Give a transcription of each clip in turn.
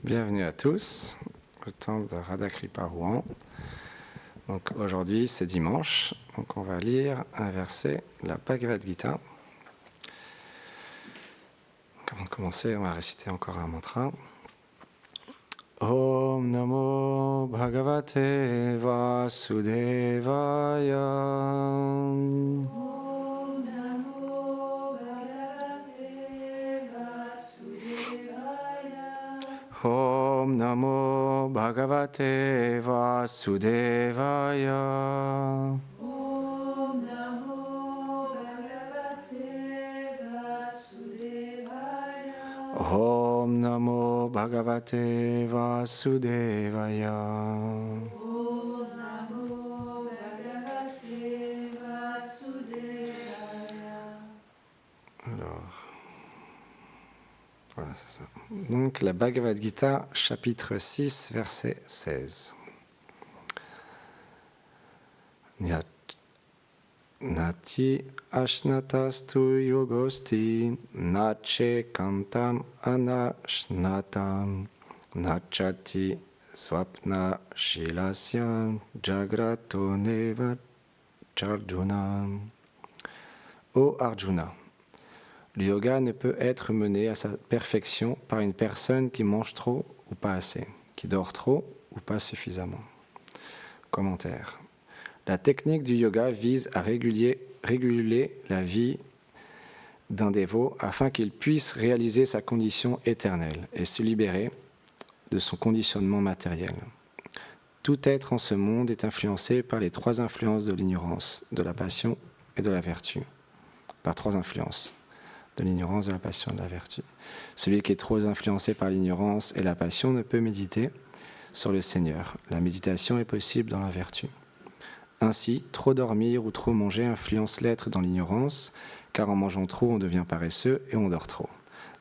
Bienvenue à tous au temple de Radhakripa Rouen. Donc aujourd'hui c'est dimanche, donc on va lire un verset de la Bhagavad Gita. Donc avant de commencer, on va réciter encore un mantra. Om Namo Bhagavate Vasudevaya. Om Namo Bhagavate Vasudevaya. Om Namo Bhagavate Vasudevaya. Om Namo Bhagavate Vasudevaya. Om Namo Bhagavate Vasudevaya. Alors, voilà, c'est ça. Donc, la Bhagavad Gita, chapitre 6, verset 16. Nati ashnatastu yogosti, nache kantam anashnatam, nachati swapna shilasya jagrato neva charjuna. Ô Arjuna, le yoga ne peut être mené à sa perfection par une personne qui mange trop ou pas assez, qui dort trop ou pas suffisamment. Commentaire. La technique du yoga vise à réguler la vie d'un dévot afin qu'il puisse réaliser sa condition éternelle et se libérer de son conditionnement matériel. Tout être en ce monde est influencé par les trois influences de l'ignorance, de la passion et de la vertu. Par trois influences. De l'ignorance, de la passion et de la vertu. Celui qui est trop influencé par l'ignorance et la passion ne peut méditer sur le Seigneur. La méditation est possible dans la vertu. Ainsi, trop dormir ou trop manger influence l'être dans l'ignorance, car en mangeant trop, on devient paresseux et on dort trop.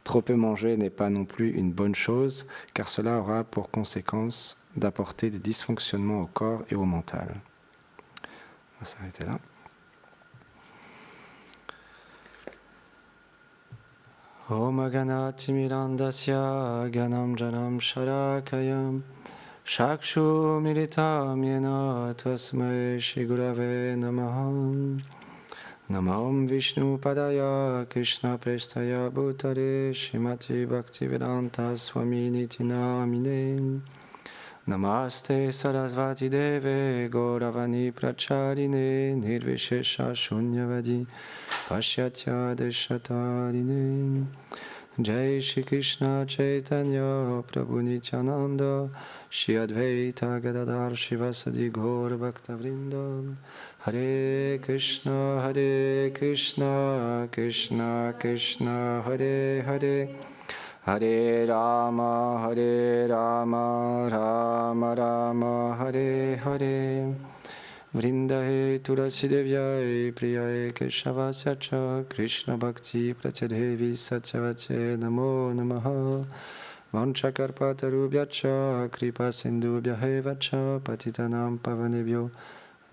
Trop peu manger n'est pas non plus une bonne chose, car cela aura pour conséquence d'apporter des dysfonctionnements au corps et au mental. On va s'arrêter là. Om Ganati Mirandasya Ganam Janam Sharakayam Shakshu Militam Yena Tasmai Shigurave Namaham Namam Vishnu Padaya Krishna Prestaya Bhutare Shrimati Bhaktivedanta Swami Niti Namine Namaste Sarasvati Deve Gauravani Pracharine Nirvishesha Shunyavadi Pashyatya Deshatarine Jai Shri Krishna Chaitanya Prabhu Nityananda Shri Advaita Gadadhar Shivasadi Gaur Bhaktavrinda Hare Krishna Krishna Krishna Hare Hare Hare Rama Rama Rama Hare Hare Vrindahe Tulasi Devyai Priyae Keshavasya Cha Krishna Bhakti Pratyadevi Satyavache Namo Namaha Vanchakarpatarubhyacha Kripa Sindhubhyahe Cha Patitanam Pavanebhyo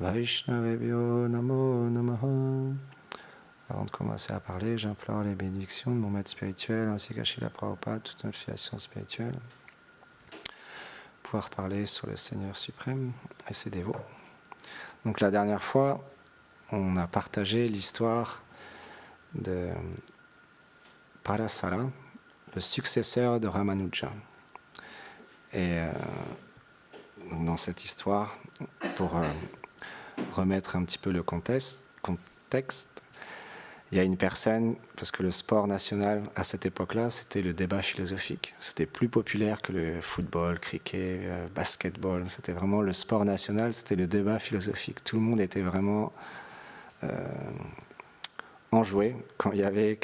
Vaishnavebhyo Namo Namaha. Avant de commencer à parler, j'implore les bénédictions de mon maître spirituel ainsi qu'à Srila Prabhupada, toute notre filiation spirituelle, pouvoir parler sur le Seigneur suprême et ses dévots. Donc la dernière fois, on a partagé l'histoire de Parasara, le successeur de Ramanuja. Et dans cette histoire, pour remettre un petit peu le contexte, il y a une personne, parce que le sport national à cette époque-là, c'était le débat philosophique. C'était plus populaire que le football, cricket, basketball. C'était vraiment le sport national, c'était le débat philosophique. Tout le monde était vraiment enjoué quand il y avait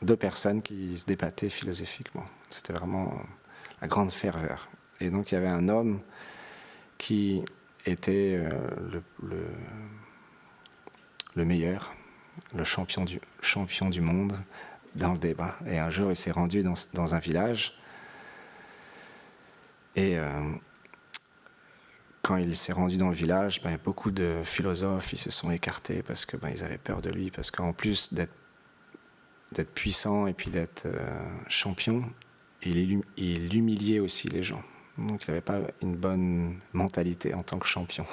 deux personnes qui se débattaient philosophiquement. C'était vraiment la grande ferveur. Et donc il y avait un homme qui était le meilleur, le champion du monde dans le débat. Et un jour, il s'est rendu dans un village. Et quand il s'est rendu dans le village, beaucoup de philosophes ils se sont écartés parce que ils avaient peur de lui. Parce qu'en plus d'être puissant et puis d'être champion, il humiliait aussi les gens. Donc il n'avait pas une bonne mentalité en tant que champion.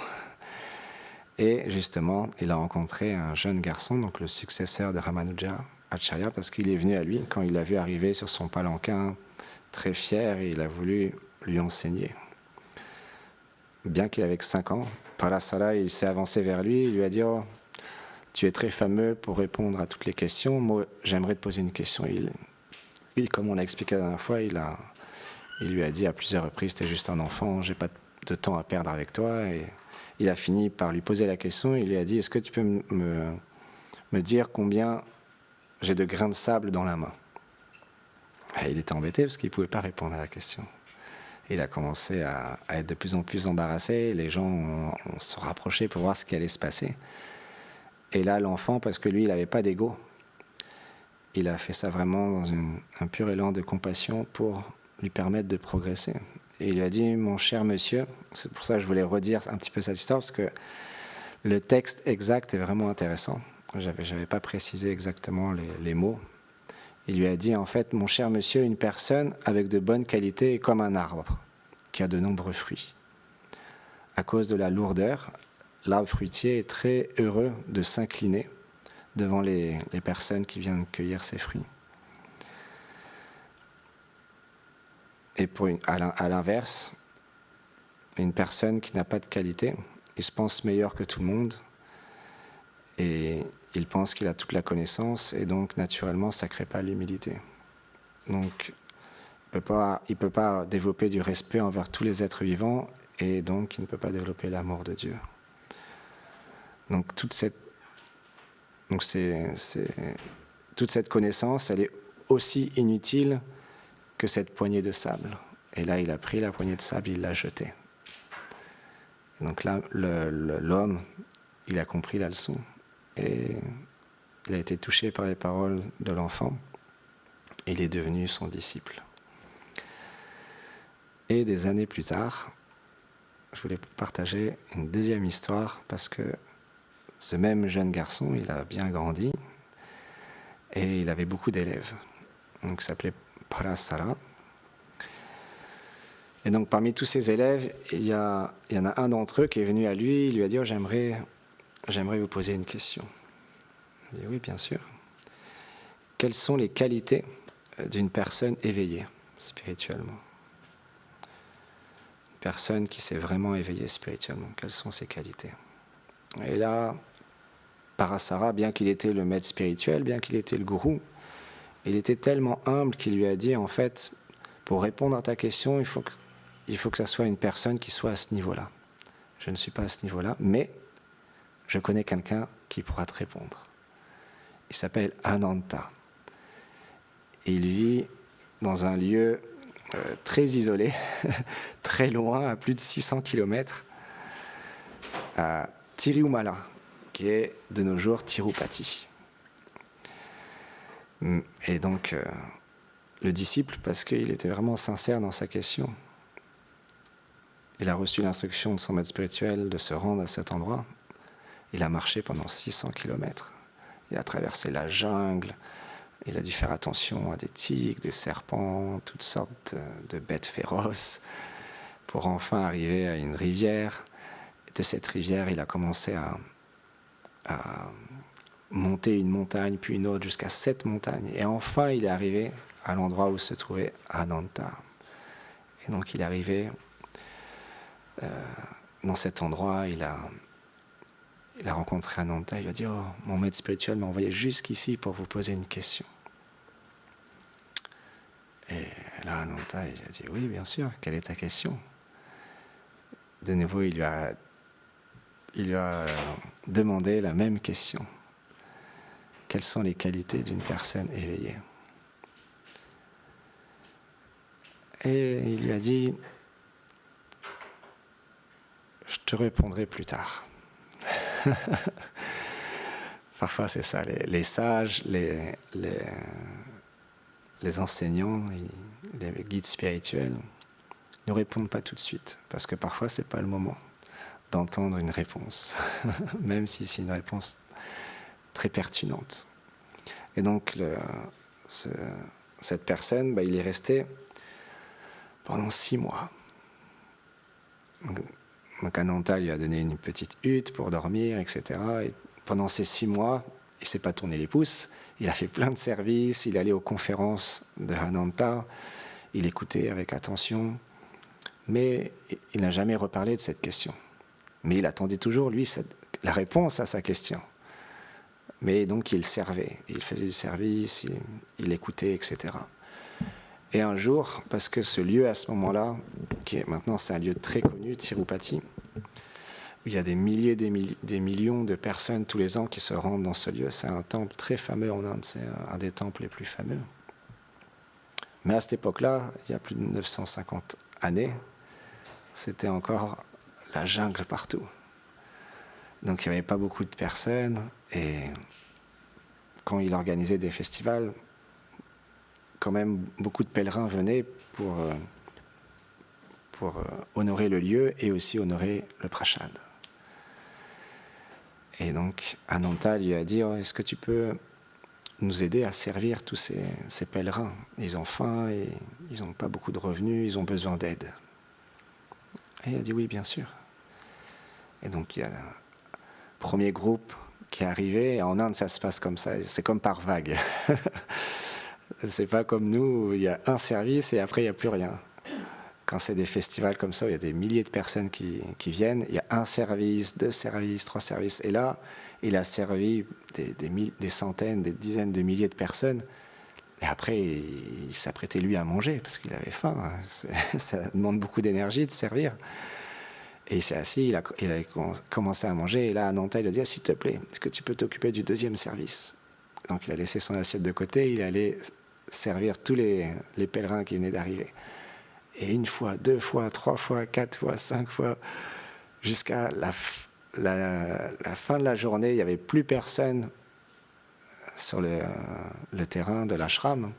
Et justement, il a rencontré un jeune garçon, donc le successeur de Ramanuja Acharya, parce qu'il est venu à lui quand il l'a vu arriver sur son palanquin, très fier, et il a voulu lui enseigner. Bien qu'il avait que 5 ans, Parasara, il s'est avancé vers lui, il lui a dit « Oh, tu es très fameux pour répondre à toutes les questions, moi j'aimerais te poser une question. » Comme on l'a expliqué la dernière fois, il lui a dit à plusieurs reprises « T'es juste un enfant, j'ai pas de temps à perdre avec toi. » Et il a fini par lui poser la question, il lui a dit « Est-ce que tu peux me dire combien j'ai de grains de sable dans la main ?» Et il était embêté parce qu'il ne pouvait pas répondre à la question. Il a commencé à être de plus en plus embarrassé, les gens ont se rapproché pour voir ce qui allait se passer. Et là, l'enfant, parce que lui, il n'avait pas d'ego, il a fait ça vraiment dans un pur élan de compassion pour lui permettre de progresser. Et il lui a dit « Mon cher monsieur », c'est pour ça que je voulais redire un petit peu cette histoire, parce que le texte exact est vraiment intéressant. Je n'avais pas précisé exactement les mots. Il lui a dit, en fait, mon cher monsieur, une personne avec de bonnes qualités est comme un arbre qui a de nombreux fruits. À cause de la lourdeur, l'arbre fruitier est très heureux de s'incliner devant les personnes qui viennent cueillir ses fruits. Et à l'inverse, une personne qui n'a pas de qualité, il se pense meilleur que tout le monde et il pense qu'il a toute la connaissance et donc naturellement ça ne crée pas l'humilité. Donc il ne peut pas développer du respect envers tous les êtres vivants et donc il ne peut pas développer l'amour de Dieu. Donc toute cette connaissance, elle est aussi inutile que cette poignée de sable. Et là, il a pris la poignée de sable, il l'a jetée. Et donc là, l'homme, il a compris la leçon. Et il a été touché par les paroles de l'enfant. Et il est devenu son disciple. Et des années plus tard, je voulais partager une deuxième histoire parce que ce même jeune garçon, il a bien grandi et il avait beaucoup d'élèves. Donc, il s'appelait Parasara. Et donc, parmi tous ses élèves, il y en a un d'entre eux qui est venu à lui, il lui a dit « Oh, j'aimerais vous poser une question. » Il dit « Oui, bien sûr. Quelles sont les qualités d'une personne éveillée spirituellement ? Une personne qui s'est vraiment éveillée spirituellement, quelles sont ses qualités ? » Et là, Parasara, bien qu'il était le maître spirituel, bien qu'il était le gourou, il était tellement humble qu'il lui a dit, en fait, pour répondre à ta question, il faut que ça soit une personne qui soit à ce niveau-là. Je ne suis pas à ce niveau-là, mais je connais quelqu'un qui pourra te répondre. Il s'appelle Ananta. Il vit dans un lieu très isolé, très loin, à plus de 600 km, à Tirumala, qui est de nos jours Tirupati. Et donc, le disciple, parce qu'il était vraiment sincère dans sa question, il a reçu l'instruction de son maître spirituel de se rendre à cet endroit. Il a marché pendant 600 km. Il a traversé la jungle. Il a dû faire attention à des tigres, des serpents, toutes sortes de bêtes féroces, pour enfin arriver à une rivière. Et de cette rivière, il a commencé à monter une montagne, puis une autre, jusqu'à 7 montagnes. Et enfin, il est arrivé à l'endroit où se trouvait Ananta. Et donc, il est arrivé dans cet endroit, il a rencontré Ananta, il lui a dit « Oh, mon maître spirituel m'a envoyé jusqu'ici pour vous poser une question. » Et là, Ananta, il a dit « Oui, bien sûr, quelle est ta question ?» De nouveau, il lui a demandé la même question. Quelles sont les qualités d'une personne éveillée ? Et il lui a dit « Je te répondrai plus tard. » Parfois, c'est ça. Les sages, les enseignants, les guides spirituels ne répondent pas tout de suite. Parce que parfois, ce n'est pas le moment d'entendre une réponse. Même si c'est une réponse très pertinente. Et donc, cette personne, il est resté pendant 6 mois. Donc Ananta lui a donné une petite hutte pour dormir, etc. Et pendant ces 6 mois, il ne s'est pas tourné les pouces, il a fait plein de services, il allait aux conférences de Ananta, il écoutait avec attention, mais il n'a jamais reparlé de cette question. Mais il attendait toujours, lui, la réponse à sa question. Mais donc il servait, il faisait du service, il écoutait, etc. Et un jour, parce que ce lieu à ce moment-là, qui est maintenant c'est un lieu très connu, Tirupati, où il y a des milliers, des millions de personnes tous les ans qui se rendent dans ce lieu. C'est un temple très fameux en Inde, c'est un des temples les plus fameux. Mais à cette époque-là, il y a plus de 950 années, c'était encore la jungle partout. Donc il n'y avait pas beaucoup de personnes, et quand il organisait des festivals, quand même beaucoup de pèlerins venaient pour honorer le lieu et aussi honorer le prashad. Et donc Ananta lui a dit, est-ce que tu peux nous aider à servir tous ces pèlerins? Ils ont faim et ils n'ont pas beaucoup de revenus, ils ont besoin d'aide. Et il a dit oui, bien sûr. Et donc il y a un premier groupe qui est arrivé. En Inde, ça se passe comme ça, c'est comme par vague. C'est pas comme nous, où il y a un service et après il n'y a plus rien. Quand c'est des festivals comme ça, où il y a des milliers de personnes qui viennent, il y a un service, 2 services, 3 services. Et là, il a servi des centaines, des dizaines de milliers de personnes. Et après, il s'apprêtait lui à manger, parce qu'il avait faim. Ça demande beaucoup d'énergie de servir. Et il s'est assis, il a commencé à manger. Et là, Ananta, il a dit, s'il te plaît, est-ce que tu peux t'occuper du 2e service? Donc il a laissé son assiette de côté, il allait servir tous les pèlerins qui venaient d'arriver. Et 1 fois, 2 fois, 3 fois, 4 fois, 5 fois, jusqu'à la fin de la journée, il n'y avait plus personne sur le terrain de l'ashram.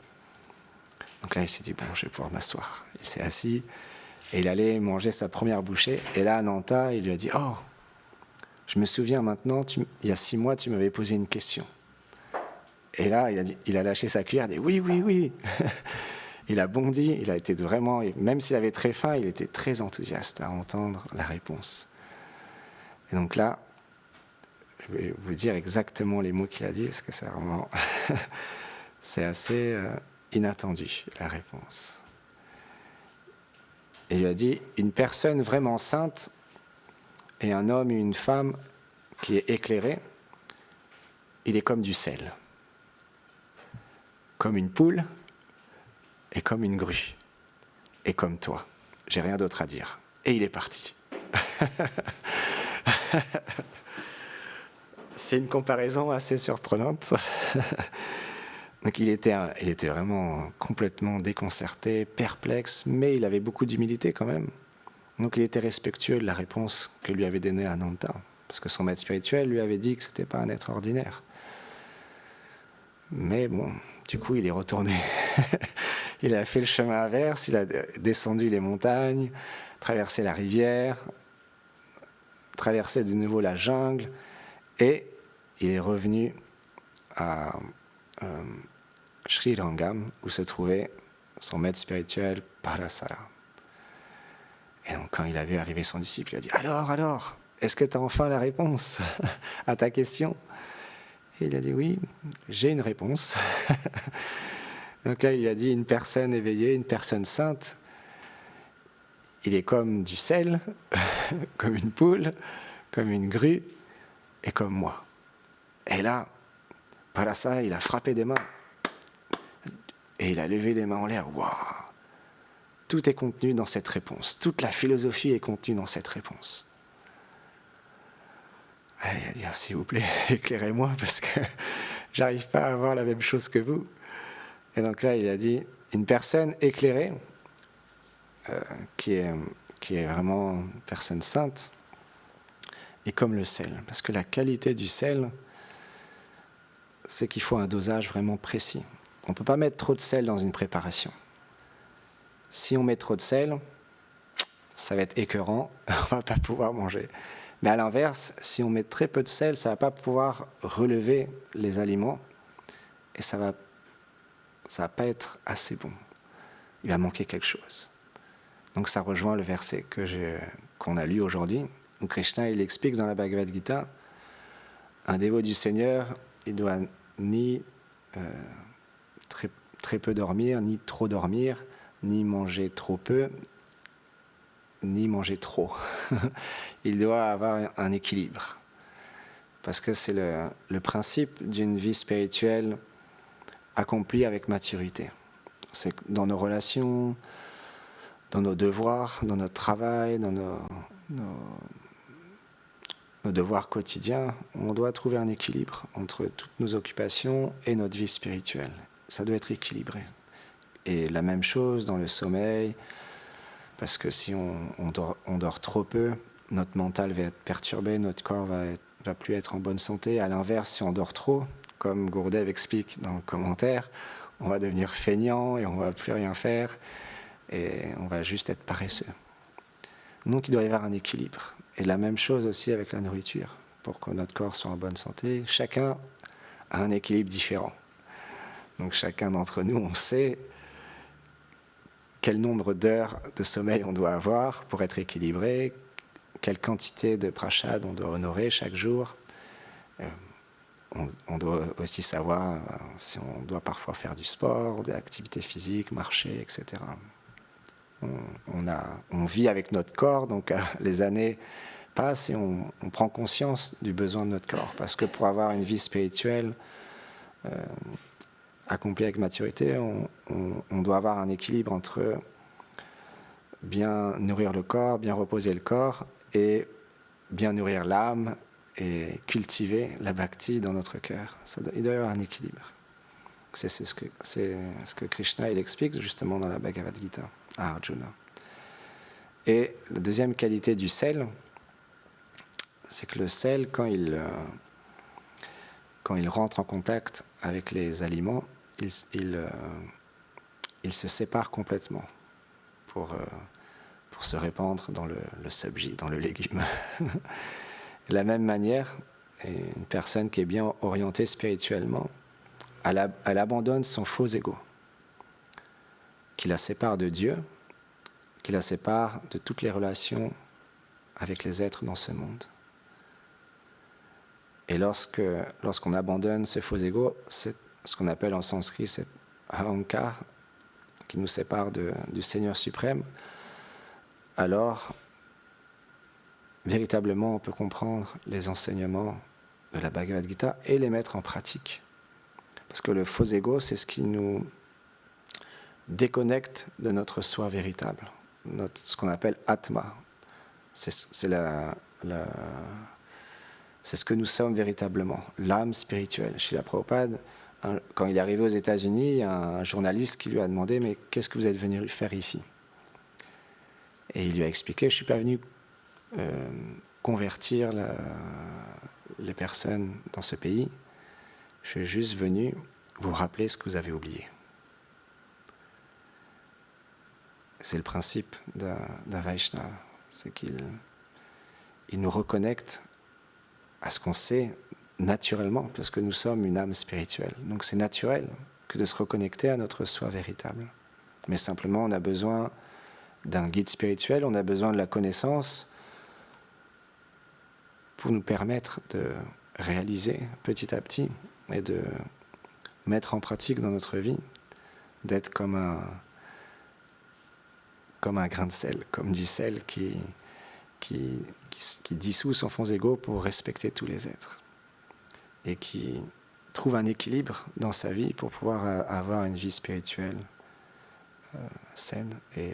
Donc là, il s'est dit, bon, je vais pouvoir m'asseoir. Il s'est assis et il allait manger sa première bouchée. Et là, Ananta, il lui a dit, oh, je me souviens maintenant, il y a 6 mois, tu m'avais posé une question. Et là, il a lâché sa cuillère, il a dit, oui, oui, oui. Il a bondi, il a été vraiment, même s'il avait très faim, il était très enthousiaste à entendre la réponse. Et donc là, je vais vous dire exactement les mots qu'il a dit, parce que c'est vraiment, c'est assez inattendu, la réponse. Et il a dit, une personne vraiment sainte et un homme et une femme qui est éclairé, il est comme du sel, comme une poule et comme une grue, et comme toi. J'ai rien d'autre à dire. Et il est parti. C'est une comparaison assez surprenante. Donc il était vraiment complètement déconcerté, perplexe, mais il avait beaucoup d'humilité quand même. Donc il était respectueux de la réponse que lui avait donnée Ananta, parce que son maître spirituel lui avait dit que ce n'était pas un être ordinaire. Mais bon, du coup, il est retourné. Il a fait le chemin inverse, il a descendu les montagnes, traversé la rivière, traversé de nouveau la jungle, et il est revenu à Srirangam, où se trouvait son maître spirituel, Parasara. Et donc, quand il a vu arriver son disciple, il a dit « Alors, est-ce que tu as enfin la réponse à ta question ?» Et il a dit « Oui, j'ai une réponse. » Donc là, il a dit, une personne éveillée, une personne sainte, il est comme du sel, comme une poule, comme une grue, et comme moi. Et là, par ça, il a frappé des mains, et il a levé les mains en l'air. Waouh! Tout est contenu dans cette réponse. Toute la philosophie est contenue dans cette réponse. Et il a dit, s'il vous plaît, éclairez-moi, parce que j'arrive pas à voir la même chose que vous. Et donc là, il a dit, une personne éclairée, qui est vraiment une personne sainte, est comme le sel. Parce que la qualité du sel, c'est qu'il faut un dosage vraiment précis. On ne peut pas mettre trop de sel dans une préparation. Si on met trop de sel, ça va être écœurant, on ne va pas pouvoir manger. Mais à l'inverse, si on met très peu de sel, ça ne va pas pouvoir relever les aliments, et ça va pas être assez bon. Il va manquer quelque chose. Donc ça rejoint le verset qu'on a lu aujourd'hui, où Krishna il explique dans la Bhagavad Gita, un dévot du Seigneur, il doit ni très peu dormir, ni trop dormir, ni manger trop peu, ni manger trop. Il doit avoir un équilibre. Parce que c'est le principe d'une vie spirituelle accomplie avec maturité. C'est que dans nos relations, dans nos devoirs, dans notre travail, dans nos devoirs quotidiens, on doit trouver un équilibre entre toutes nos occupations et notre vie spirituelle. Ça doit être équilibré. Et la même chose dans le sommeil, parce que si on dort trop peu, notre mental va être perturbé, notre corps va plus être en bonne santé. À l'inverse, si on dort trop, comme Gourdev explique dans le commentaire, on va devenir feignant et on ne va plus rien faire et on va juste être paresseux. Donc il doit y avoir un équilibre. Et la même chose aussi avec la nourriture. Pour que notre corps soit en bonne santé, chacun a un équilibre différent. Donc chacun d'entre nous, on sait quel nombre d'heures de sommeil on doit avoir pour être équilibré, quelle quantité de prashad on doit honorer chaque jour. On doit aussi savoir si on doit parfois faire du sport, de l'activité physique, marcher, etc. On vit avec notre corps, donc les années passent et on prend conscience du besoin de notre corps. Parce que pour avoir une vie spirituelle accomplie avec maturité, on doit avoir un équilibre entre bien nourrir le corps, bien reposer le corps et bien nourrir l'âme et cultiver la bhakti dans notre cœur. Il doit y avoir un équilibre. C'est ce que Krishna il explique justement dans la Bhagavad Gita à Arjuna. Et la deuxième qualité du sel, c'est que le sel, quand il rentre en contact avec les aliments, il se sépare complètement pour se répandre dans le sabji, dans le légume. De la même manière, une personne qui est bien orientée spirituellement, elle abandonne son faux ego, qui la sépare de Dieu, qui la sépare de toutes les relations avec les êtres dans ce monde. Et lorsqu'on abandonne ce faux ego, c'est ce qu'on appelle en sanskrit cet ahankar, qui nous sépare du Seigneur suprême, alors véritablement on peut comprendre les enseignements de la Bhagavad Gita et les mettre en pratique. Parce que le faux ego, c'est ce qui nous déconnecte de notre soi véritable, ce qu'on appelle Atma. C'est ce que nous sommes véritablement, l'âme spirituelle. Srila Prabhupada, quand il est arrivé aux États-Unis, il y a un journaliste qui lui a demandé « Mais qu'est-ce que vous êtes venu faire ici ?» Et il lui a expliqué « Je ne suis pas venu convertir les personnes dans ce pays, je suis juste venu vous rappeler ce que vous avez oublié. » C'est le principe d'un Vaishnava, c'est qu'il nous reconnecte à ce qu'on sait naturellement, parce que nous sommes une âme spirituelle. Donc c'est naturel que de se reconnecter à notre soi véritable. Mais simplement, on a besoin d'un guide spirituel, on a besoin de la connaissance pour nous permettre de réaliser petit à petit et de mettre en pratique dans notre vie, d'être comme un grain de sel, comme du sel qui dissout son fond ego pour respecter tous les êtres et qui trouve un équilibre dans sa vie pour pouvoir avoir une vie spirituelle saine et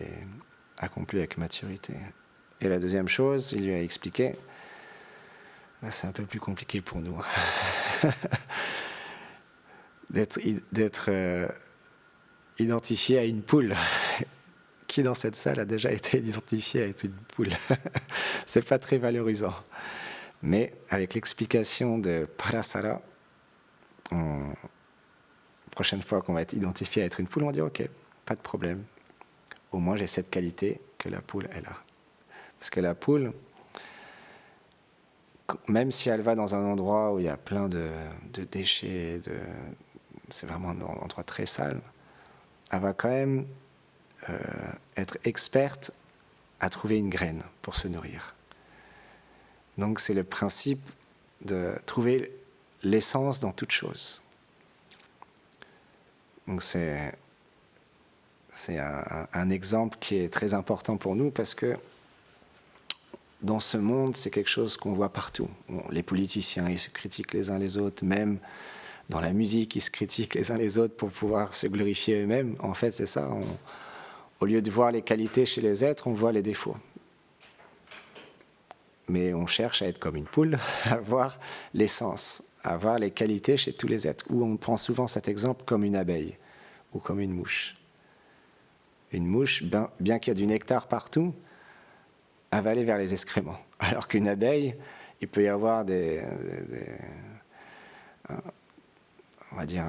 accomplie avec maturité. Et la deuxième chose, il lui a expliqué, là c'est un peu plus compliqué pour nous, d'être identifié à une poule. Qui dans cette salle a déjà été identifié à être une poule? C'est pas très valorisant. Mais avec l'explication de Parasara, prochaine fois qu'on va être identifié à être une poule, on va dire ok, pas de problème. Au moins j'ai cette qualité que la poule elle a. Parce que la poule, même si elle va dans un endroit où il y a plein de déchets, c'est vraiment un endroit très sale, elle va quand même être experte à trouver une graine pour se nourrir. Donc c'est le principe de trouver l'essence dans toute chose. Donc c'est un exemple qui est très important pour nous parce que dans ce monde, c'est quelque chose qu'on voit partout. Bon, les politiciens, ils se critiquent les uns les autres, même dans la musique, ils se critiquent les uns les autres pour pouvoir se glorifier eux-mêmes. En fait, c'est ça. Au lieu de voir les qualités chez les êtres, on voit les défauts. Mais on cherche à être comme une poule, à voir l'essence, à voir les qualités chez tous les êtres. Ou on prend souvent cet exemple comme une abeille ou comme une mouche. Une mouche, bien qu'il y ait du nectar partout, elle va aller vers les excréments. Alors qu'une abeille, il peut y avoir on va dire,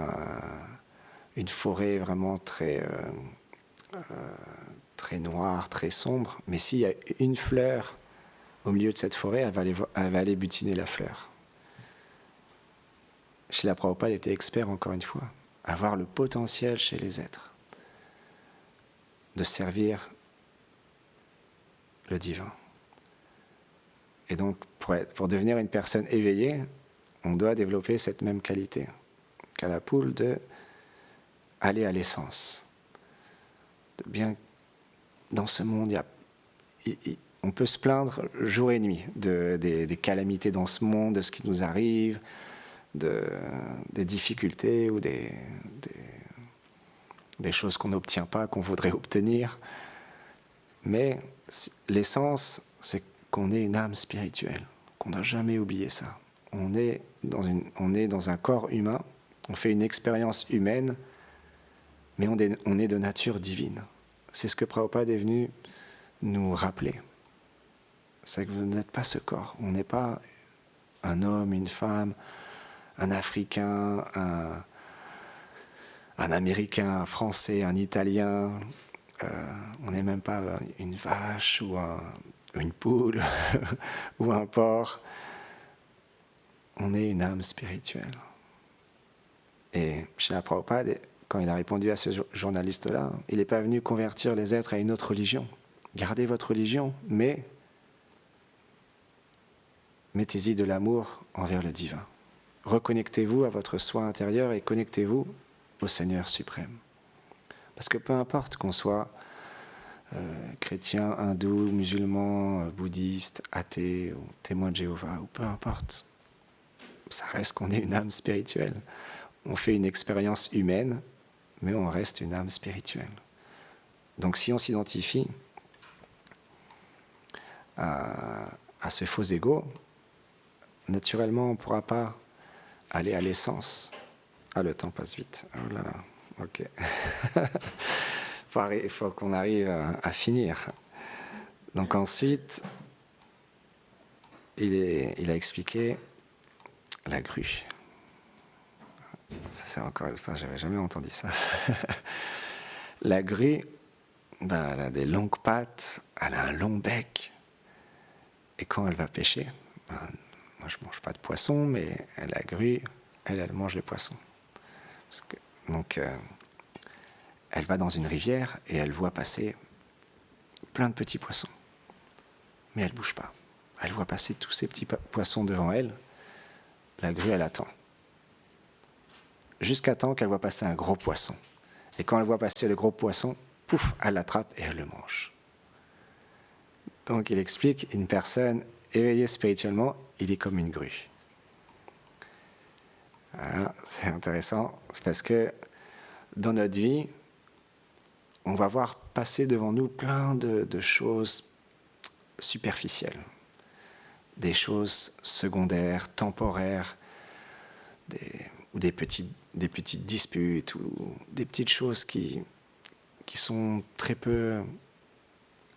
une forêt vraiment très noire, très sombre. Mais s'il y a une fleur au milieu de cette forêt, elle va aller butiner la fleur. Srila Prabhupada était expert, encore une fois, à voir le potentiel chez les êtres, de servir le divin. Et donc, pour devenir une personne éveillée, on doit développer cette même qualité qu'a la poule de aller à l'essence. De bien, dans ce monde, on peut se plaindre jour et nuit des calamités dans ce monde, de ce qui nous arrive, des difficultés ou des choses qu'on n'obtient pas, qu'on voudrait obtenir. Mais l'essence, c'est qu'on est une âme spirituelle, qu'on ne doit jamais oublier ça. On est dans un corps humain, on fait une expérience humaine, mais on est de nature divine. C'est ce que Prabhupada est venu nous rappeler. C'est que vous n'êtes pas ce corps. On n'est pas un homme, une femme, un Africain, un Américain, un Français, un Italien. On n'est même pas une vache ou une poule ou un porc. On est une âme spirituelle. Et Srila Prabhupada, quand il a répondu à ce journaliste-là, il n'est pas venu convertir les êtres à une autre religion. Gardez votre religion, mais mettez-y de l'amour envers le divin. Reconnectez-vous à votre soi intérieur et connectez-vous au Seigneur suprême. Parce que peu importe qu'on soit chrétien, hindou, musulman, bouddhiste, athée, ou témoin de Jéhovah, ou peu importe, ça reste qu'on est une âme spirituelle. On fait une expérience humaine, mais on reste une âme spirituelle. Donc si on s'identifie à ce faux ego, naturellement on ne pourra pas aller à l'essence. Ah, le temps passe vite. Oh là là, ok. Il faut qu'on arrive à finir. Donc ensuite, il a expliqué la grue. Ça, c'est encore une fois, j'avais jamais entendu ça. La grue, elle a des longues pattes, elle a un long bec. Et quand elle va pêcher, moi je mange pas de poisson, mais la grue, elle mange les poissons. Donc, elle va dans une rivière et elle voit passer plein de petits poissons. Mais elle ne bouge pas. Elle voit passer tous ces petits poissons devant elle. La grue, elle attend. Jusqu'à temps qu'elle voit passer un gros poisson. Et quand elle voit passer le gros poisson, pouf, elle l'attrape et elle le mange. Donc il explique, une personne éveillée spirituellement, il est comme une grue. Voilà, c'est intéressant, c'est parce que dans notre vie, on va voir passer devant nous plein de choses superficielles, des choses secondaires, temporaires, ou des petites disputes, ou des petites choses qui sont très peu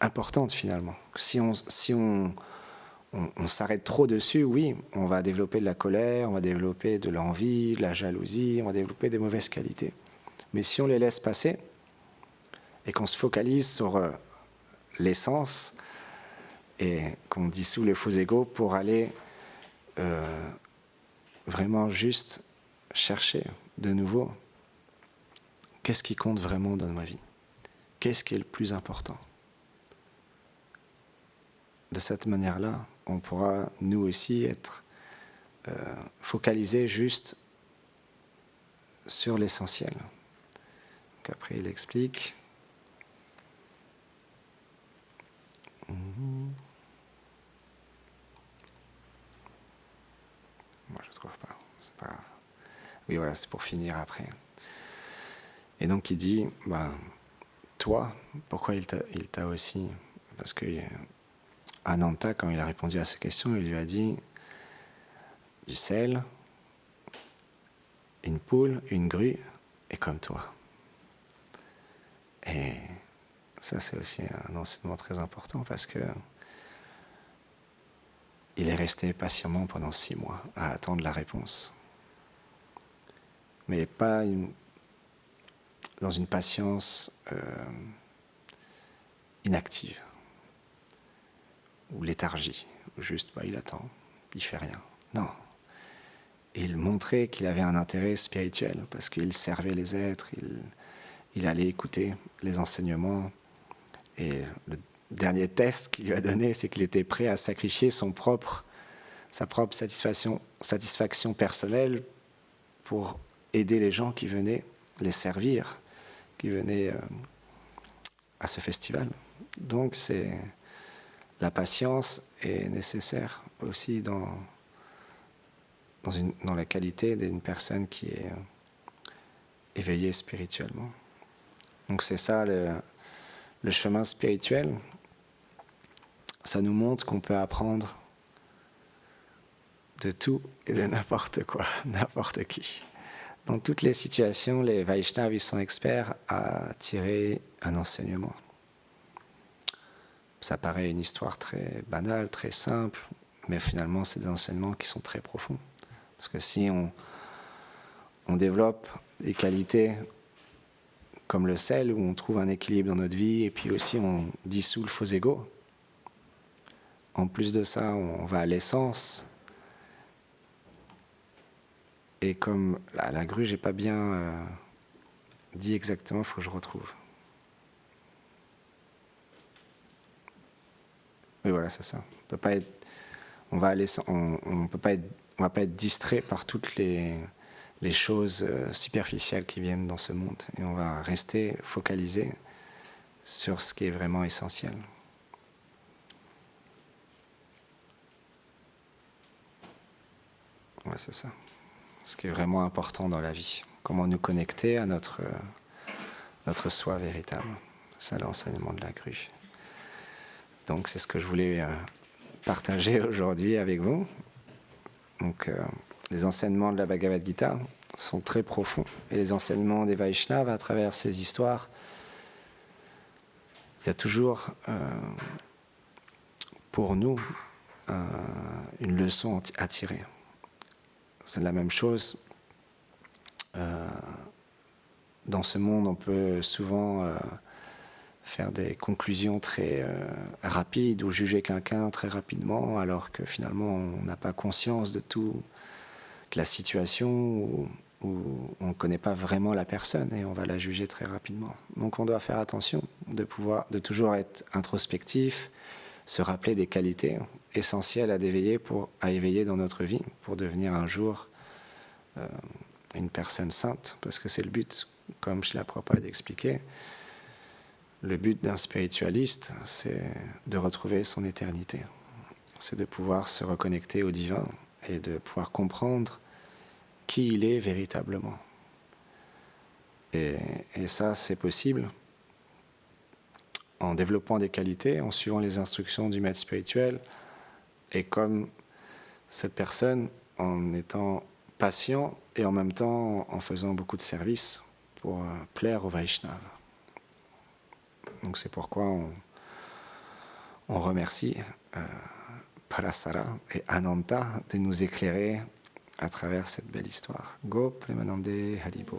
importantes finalement. Si on s'arrête trop dessus, oui, on va développer de la colère, on va développer de l'envie, de la jalousie, on va développer des mauvaises qualités. Mais si on les laisse passer et qu'on se focalise sur l'essence et qu'on dissout les faux égos pour aller vraiment juste chercher de nouveau qu'est-ce qui compte vraiment dans ma vie, qu'est-ce qui est le plus important. de cette manière-là, on pourra nous aussi être focalisés juste sur l'essentiel. Donc après il explique. Moi je trouve pas, c'est pas grave. Oui voilà, c'est pour finir après. Et donc il dit, toi, pourquoi il t'a aussi... Parce que Ananta, quand il a répondu à ces questions, il lui a dit du sel, une poule, une grue, et comme toi. Et ça, c'est aussi un enseignement très important parce que il est resté patiemment pendant 6 mois à attendre la réponse. Mais pas dans une patience inactive ou léthargie, où juste il attend, il fait rien. Non. Il montrait qu'il avait un intérêt spirituel parce qu'il servait les êtres, il allait écouter les enseignements. Et le dernier test qu'il lui a donné, c'est qu'il était prêt à sacrifier sa propre satisfaction personnelle pour aider les gens qui venaient les servir, qui venaient à ce festival. Donc la patience est nécessaire aussi dans la qualité d'une personne qui est éveillée spirituellement. Donc c'est ça le chemin spirituel. Ça nous montre qu'on peut apprendre de tout et de n'importe quoi, n'importe qui. Dans toutes les situations, les Vaishnavas ils sont experts à tirer un enseignement. Ça paraît une histoire très banale, très simple, mais finalement c'est des enseignements qui sont très profonds. Parce que si on développe des qualités comme le sel, où on trouve un équilibre dans notre vie, et puis aussi on dissout le faux ego, en plus de ça, on va à l'essence. Et comme la grue, j'ai pas bien dit exactement, il faut que je retrouve. Oui, voilà, c'est ça. On va pas être distrait par toutes les choses superficielles qui viennent dans ce monde. Et on va rester focalisé sur ce qui est vraiment essentiel. Ouais, c'est ça. Ce qui est vraiment important dans la vie. Comment nous connecter à notre soi véritable. C'est l'enseignement de la grue. Donc c'est ce que je voulais partager aujourd'hui avec vous. Donc les enseignements de la Bhagavad Gita sont très profonds. Et les enseignements des Vaishnavas à travers ces histoires, il y a toujours pour nous une leçon à tirer. C'est la même chose. Dans ce monde, on peut souvent faire des conclusions très rapides ou juger quelqu'un très rapidement, alors que finalement, on n'a pas conscience de tout, de la situation où on ne connaît pas vraiment la personne et on va la juger très rapidement. Donc on doit faire attention de toujours être introspectif, se rappeler des qualités essentielles à éveiller dans notre vie pour devenir un jour une personne sainte, parce que c'est le but, comme Srila Prabhupada expliquait. Le but d'un spiritualiste, c'est de retrouver son éternité. C'est de pouvoir se reconnecter au divin et de pouvoir comprendre qui il est véritablement. Et ça, c'est possible en développant des qualités, en suivant les instructions du maître spirituel, et comme cette personne, en étant patient et en même temps en faisant beaucoup de services pour plaire aux Vaishnavas. Donc c'est pourquoi on remercie Parasara et Ananta de nous éclairer à travers cette belle histoire. Go Premanande Haribo.